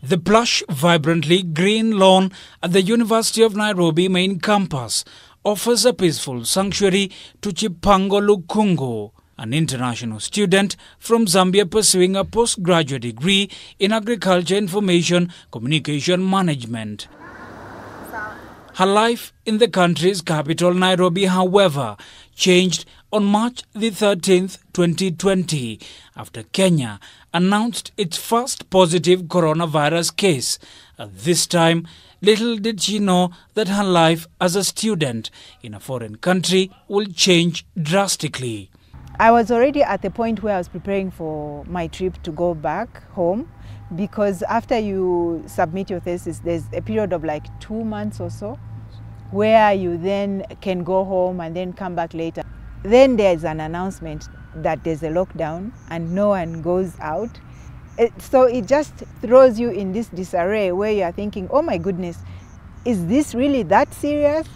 The plush, vibrantly green lawn at the University of Nairobi main campus offers a peaceful sanctuary to Chipango Lukungo, an international student from Zambia pursuing a postgraduate degree in agriculture information communication management. Her life in the country's capital, Nairobi, however, changed on March the 13th, 2020, after Kenya announced its first positive coronavirus case. At this time, little did she know that her life as a student in a foreign country will change drastically. I was already at the point where I was preparing for my trip to go back home, because after you submit your thesis, there's a period of like 2 months or so where you then can go home and then come back later. Then there's an announcement that there's a lockdown and no one goes out. So it just throws you in this disarray where you are thinking, oh my goodness, is this really that serious?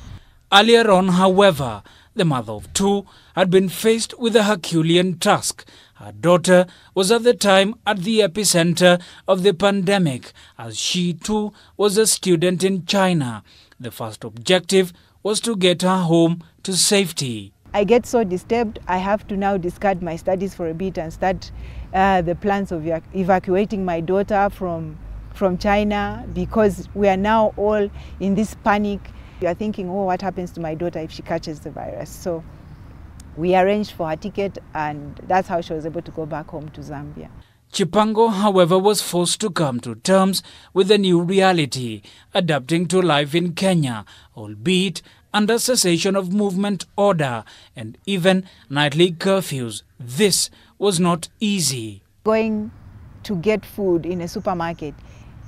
Earlier on, however, the mother of two had been faced with a Herculean task. Her daughter was at the time at the epicenter of the pandemic, as she too was a student in China. The first objective was to get her home to safety. I get so disturbed, I have to now discard my studies for a bit and start the plans of evacuating my daughter from China, because we are now all in this panic. We are thinking, oh, what happens to my daughter if she catches the virus? So we arranged for her ticket, and that's how she was able to go back home to Zambia. Chipango, however, was forced to come to terms with the new reality, adapting to life in Kenya, albeit under cessation of movement order and even nightly curfews. This was not easy. Going to get food in a supermarket,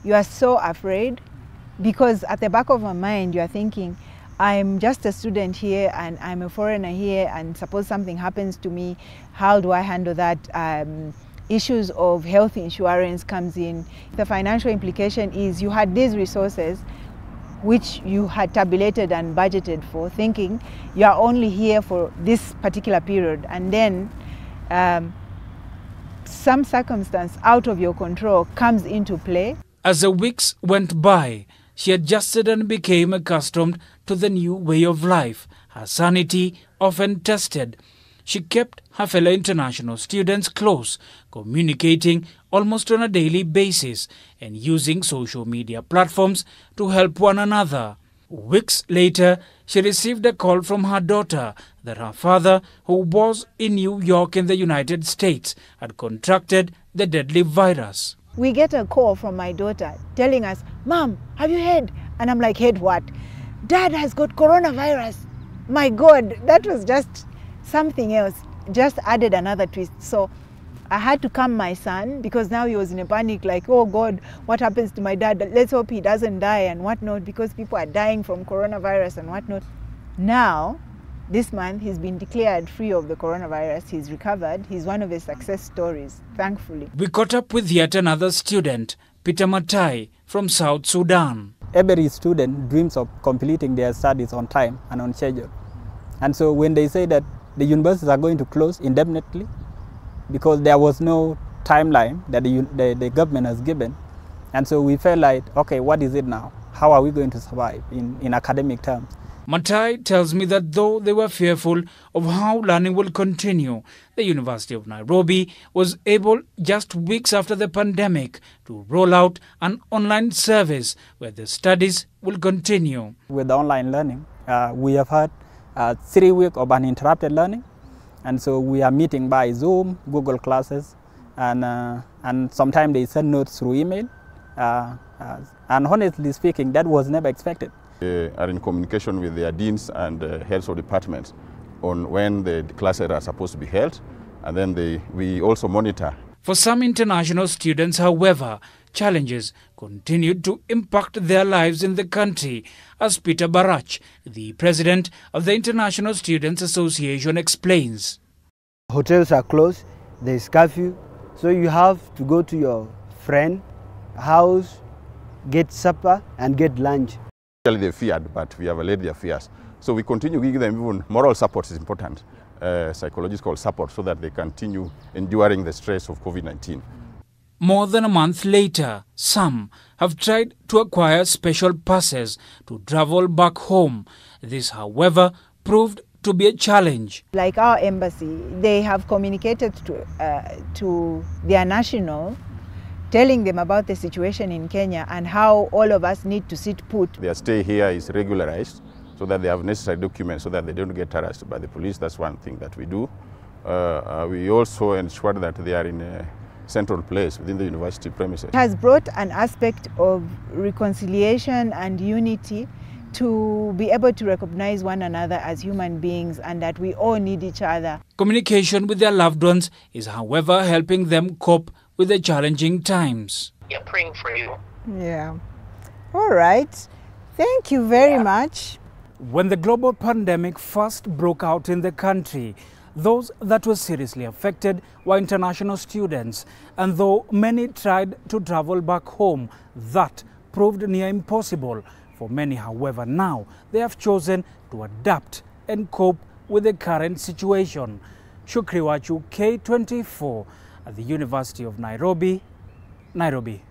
you are so afraid, because at the back of my mind you are thinking, I'm just a student here and I'm a foreigner here, and suppose something happens to me, how do I handle that? Issues of health insurance comes in. The financial implication is you had these resources which you had tabulated and budgeted for, thinking you are only here for this particular period, and then some circumstance out of your control comes into play. As the weeks went by, she adjusted and became accustomed to the new way of life, her sanity often tested. She kept her fellow international students close, communicating almost on a daily basis and using social media platforms to help one another. Weeks later, she received a call from her daughter that her father, who was in New York in the United States, had contracted the deadly virus. We get a call from my daughter telling us, Mom, have you heard? And I'm like, heard what? Dad has got coronavirus. My God, that was just something else, just added another twist. So I had to calm my son, because now he was in a panic, like, oh God, what happens to my dad? Let's hope he doesn't die and whatnot, because people are dying from coronavirus and whatnot. Now, this month, he's been declared free of the coronavirus. He's recovered. He's one of his success stories, thankfully. We caught up with yet another student, Peter Matai from South Sudan. Every student dreams of completing their studies on time and on schedule. And so when they say that the universities are going to close indefinitely, because there was no timeline that the government has given, and so we felt like, okay, what is it now? How are we going to survive in academic terms? Matai tells me that though they were fearful of how learning will continue, the University of Nairobi was able, just weeks after the pandemic, to roll out an online service where the studies will continue. With the online learning, we have had 3 weeks of uninterrupted learning, and so we are meeting by Zoom, Google Classes, and sometimes they send notes through email. And honestly speaking, that was never expected. They are in communication with their deans and heads of departments on when the classes are supposed to be held, and then we also monitor. For some international students, however, challenges continued to impact their lives in the country, as Peter Barach, the president of the International Students Association, explains. Hotels are closed, there is curfew, so you have to go to your friend's house, get supper and get lunch. They feared, but we have allayed their fears. So we continue giving them even moral support is important, psychological support, so that they continue enduring the stress of COVID-19. More than a month later, some have tried to acquire special passes to travel back home. This, however, proved to be a challenge. Like our embassy, they have communicated to their national, telling them about the situation in Kenya and how all of us need to sit put. Their stay here is regularized so that they have necessary documents so that they don't get harassed by the police. That's one thing that we do. We also ensure that they are in a central place within the university premises. It has brought an aspect of reconciliation and unity to be able to recognize one another as human beings and that we all need each other. Communication with their loved ones is, however, helping them cope with the challenging times. Yeah, praying for you. Yeah. All right. Thank you very much. When the global pandemic first broke out in the country, those that were seriously affected were international students, and though many tried to travel back home, that proved near impossible. For many, however, now they have chosen to adapt and cope with the current situation. Shukri Wachu, K24, at the University of Nairobi, Nairobi.